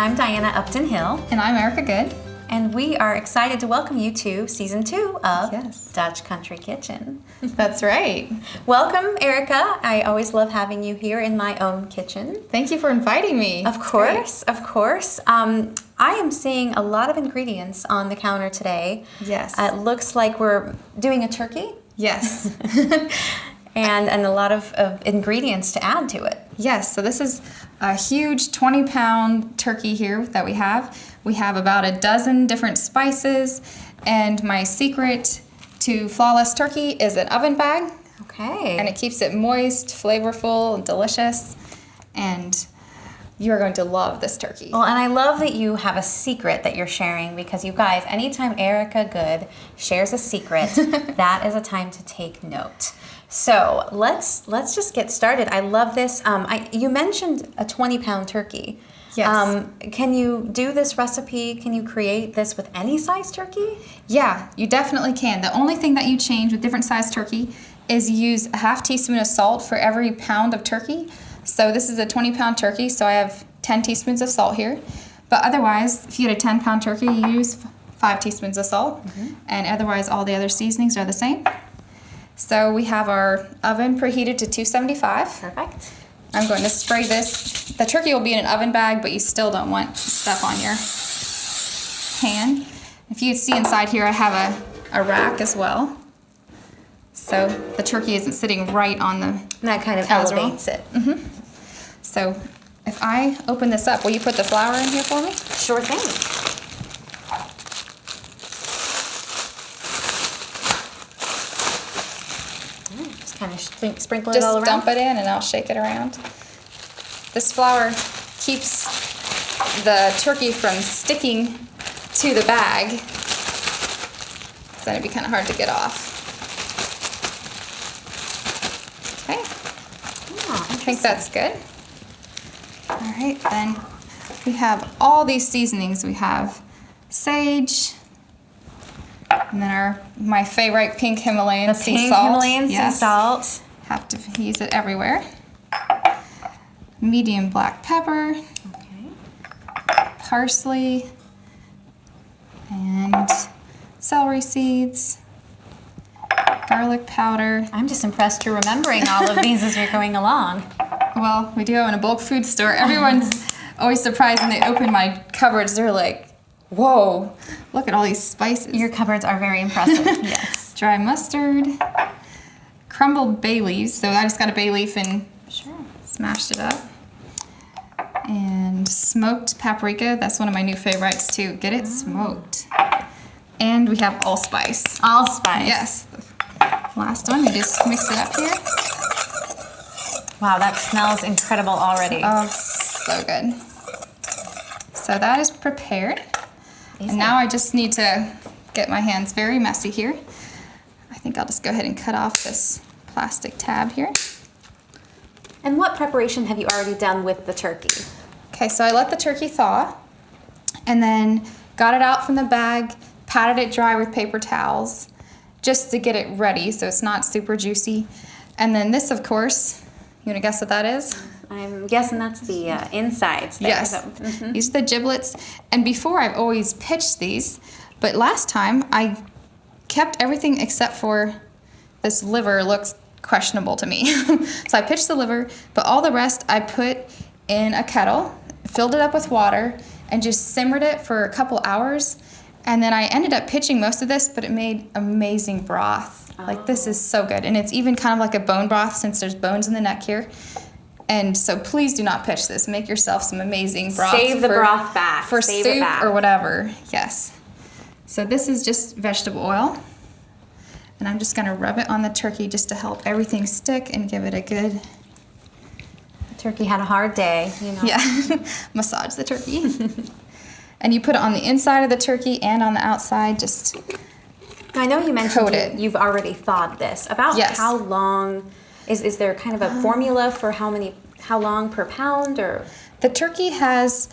I'm Diana Upton-Hill. And I'm Erica Good. And we are excited to welcome you to Season 2 of Yes. Dutch Country Kitchen. That's right. Welcome, Erica. I always love having you here in my own kitchen. Thank you for inviting me. Of course, of course. I am seeing a lot of ingredients on the counter today. Yes. It looks like we're doing a turkey. Yes. and a lot of ingredients to add to it. Yes, so this is a huge 20-pound turkey here that we have. We have about a dozen different spices, and my secret to flawless turkey is an oven bag. Okay. And it keeps it moist, flavorful, and delicious, and you're going to love this turkey. Well, and I love that you have a secret that you're sharing, because you guys, anytime Erica Good shares a secret, that is a time to take note. So let's just get started. I love this. You mentioned a 20-pound turkey. Yes. Can you do this recipe? Can you create this with any size turkey? Yeah, you definitely can. The only thing that you change with different size turkey is you use a half teaspoon of salt for every pound of turkey. So this is a 20-pound turkey, so I have 10 teaspoons of salt here. But otherwise, if you get a 10-pound turkey, you use 5 teaspoons of salt. Mm-hmm. And otherwise, all the other seasonings are the same. So we have our oven preheated to 275. Perfect. I'm going to spray this. The turkey will be in an oven bag, but you still don't want stuff on your pan. If you see inside here, I have a rack as well. So the turkey isn't sitting right on the That kind of casserole. elevates it. Mm-hmm. So if I open this up, will you put the flour in here for me? Sure thing. Just kind of sprinkle it all around. Just dump it in and I'll shake it around. This flour keeps the turkey from sticking to the bag, so then it'd be kind of hard to get off. Okay, Oh, I think that's good. All right, then we have all these seasonings. We have sage, and then my favorite pink Himalayan sea salt. Himalayan sea salt. Have to use it everywhere. Medium black pepper. Okay. Parsley. And celery seeds. Garlic powder. I'm just impressed you're remembering all of these as you're going along. Well, we do have in a bulk food store. Everyone's always surprised when they open my cupboards. They're like, whoa, look at all these spices. Your cupboards are very impressive. Yes. Dry mustard. Crumbled bay leaves. So I just got a bay leaf and smashed it up. And smoked paprika. That's one of my new favorites too. Get it smoked. And we have allspice. Allspice. Yes. The last one, we just mix it up here. Wow, that smells incredible already. Oh, so good. So that is prepared. And now I just need to get my hands very messy here. I think I'll just go ahead and cut off this plastic tab here. And what preparation have you already done with the turkey? Okay, so I let the turkey thaw and then got it out from the bag, patted it dry with paper towels just to get it ready so it's not super juicy. And then this, of course, you want to guess what that is? I'm guessing that's the insides there. Yes, these are the giblets. And before I've always pitched these, but last time I kept everything except for this liver looks questionable to me. So I pitched the liver, but all the rest I put in a kettle, filled it up with water, and just simmered it for a couple hours. And then I ended up pitching most of this, but it made amazing broth. Oh. Like, this is so good. And it's even kind of like a bone broth since there's bones in the neck here. And so please do not pitch this. Make yourself some amazing broth. Save the broth back. For Save soup it back. or whatever. Yes. So this is just vegetable oil. And I'm just going to rub it on the turkey just to help everything stick and give it a good... The turkey had a hard day, you know. Yeah. Massage the turkey. And you put it on the inside of the turkey and on the outside. Just I know you mentioned you've already thawed this. About how long... Is there kind of a formula for how long per pound, or? The turkey has,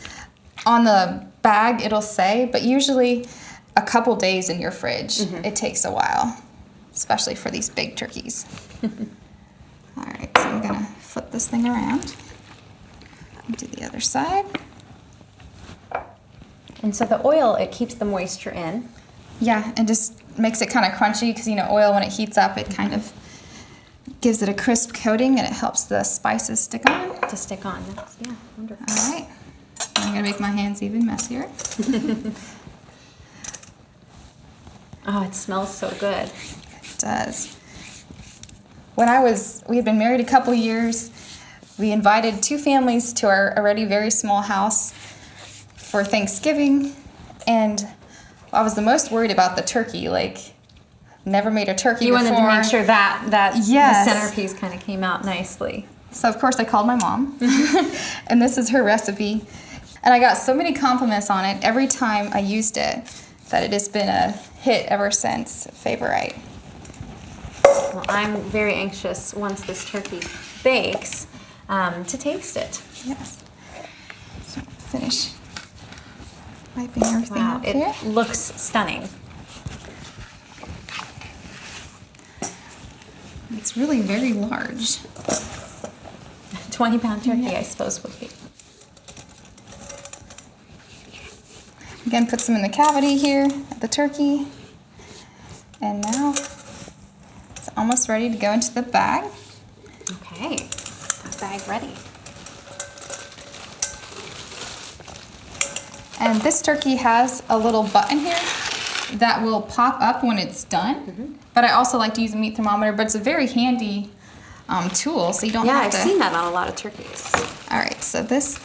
on the bag it'll say, but usually a couple days in your fridge. Mm-hmm. It takes a while, especially for these big turkeys. All right, so I'm gonna flip this thing around and do the other side. And so the oil, it keeps the moisture in. Yeah, and just makes it kind of crunchy because, you know, oil, when it heats up, it kind of gives it a crisp coating and it helps the spices stick on. To stick on. That's, yeah, wonderful. All right. I'm going to make my hands even messier. Oh, it smells so good. It does. We had been married a couple years. We invited 2 families to our already very small house for Thanksgiving, and I was the most worried about the turkey. Like, never made a turkey before. You wanted to make sure that Yes. the centerpiece kind of came out nicely. So of course I called my mom, and this is her recipe. And I got so many compliments on it every time I used it that it has been a hit ever since. Favorite. Well, I'm very anxious once this turkey bakes to taste it. Yes. So finish wiping everything Wow, up it here. looks stunning. It's really very large. 20-pound turkey, I suppose, would be. Again, put some in the cavity here of the turkey. And now it's almost ready to go into the bag. Okay, got bag ready. And this turkey has a little button here that will pop up when it's done. Mm-hmm. But I also like to use a meat thermometer, but it's a very handy tool, so you don't Yeah, have to. I've seen that on a lot of turkeys. All right, so this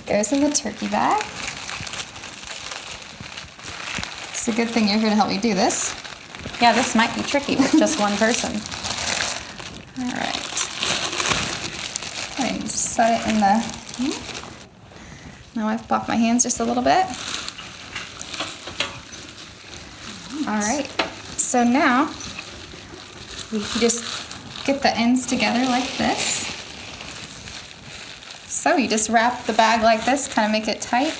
goes in the turkey bag. It's a good thing you're here to help me do this. Yeah, this might be tricky with just one person. All right. And set it in the. Now I've buffed my hands just a little bit. All right. So now you just get the ends together like this. So you just wrap the bag like this, kind of make it tight.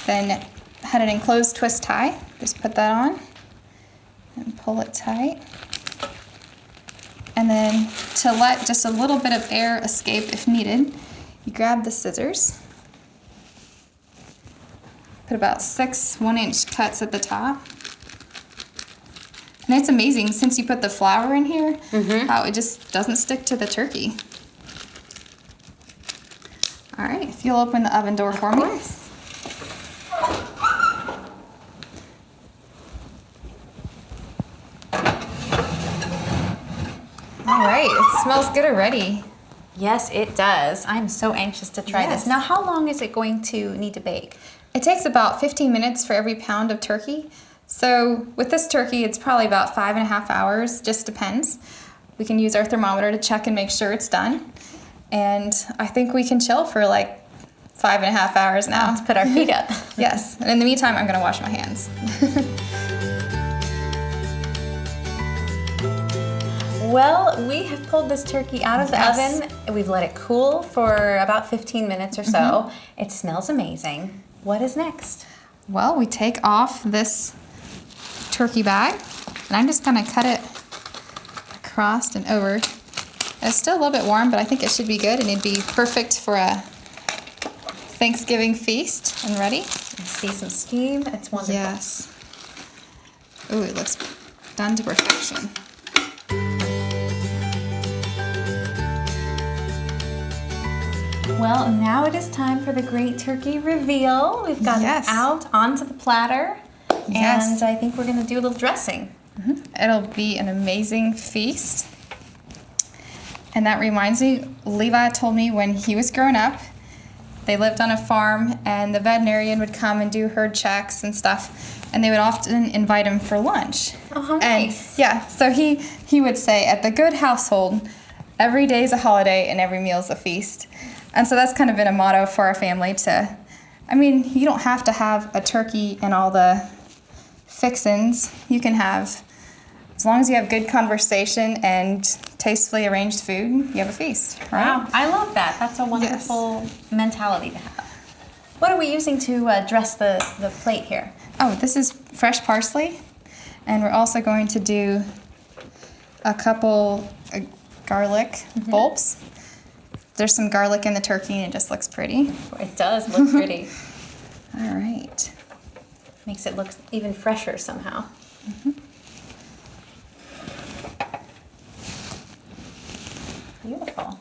Then had an enclosed twist tie. Just put that on and pull it tight. And then to let just a little bit of air escape if needed, you grab the scissors. Put about 6 1-inch cuts at the top. And it's amazing, since you put the flour in here, how it just doesn't stick to the turkey. All right, if you'll open the oven door for me. All right, it smells good already. Yes, it does. I'm so anxious to try Yes. this. Now, how long is it going to need to bake? It takes about 15 minutes for every pound of turkey. So with this turkey, it's probably about 5.5 hours, just depends. We can use our thermometer to check and make sure it's done. And I think we can chill for like 5.5 hours now. Let's put our feet up. Yes, and in the meantime, I'm gonna wash my hands. Well, we have pulled this turkey out of the Yes. oven. We've let it cool for about 15 minutes or so. It smells amazing. What is next? Well, we take off this turkey bag, and I'm just gonna cut it across and over. It's still a little bit warm, but I think it should be good, and it'd be perfect for a Thanksgiving feast. And ready? I see some steam. It's wonderful. Yes. Ooh, it looks done to perfection. Well, now it is time for the great turkey reveal. We've got Yes. it out onto the platter, Yes. and I think we're going to do a little dressing. It'll be an amazing feast. And that reminds me, Levi told me when he was growing up, they lived on a farm, and the veterinarian would come and do herd checks and stuff, and they would often invite him for lunch. Oh, how And nice. yeah, so he would say, at the good household, every day is a holiday and every meal is a feast. And so that's kind of been a motto for our family to, I mean, you don't have to have a turkey and all the fixins. You can have, as long as you have good conversation and tastefully arranged food, you have a feast, right? Wow, I love that. That's a wonderful mentality to have. What are we using to dress the plate here? Oh, this is fresh parsley, and we're also going to do a couple garlic bulbs. There's some garlic in the turkey, and it just looks pretty. It does look pretty. All right. Makes it look even fresher somehow. Beautiful.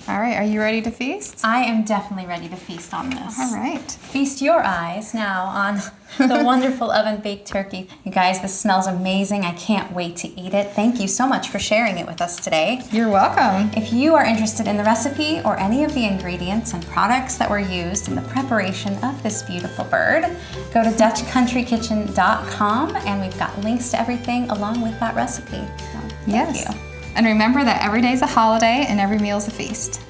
All right, are you ready to feast? I am definitely ready to feast on this. All right. Feast your eyes now on the wonderful oven-baked turkey. You guys, this smells amazing. I can't wait to eat it. Thank you so much for sharing it with us today. You're welcome. If you are interested in the recipe or any of the ingredients and products that were used in the preparation of this beautiful bird, go to DutchCountryKitchen.com and we've got links to everything along with that recipe. So, thank you. And remember that every day's a holiday and every meal's a feast.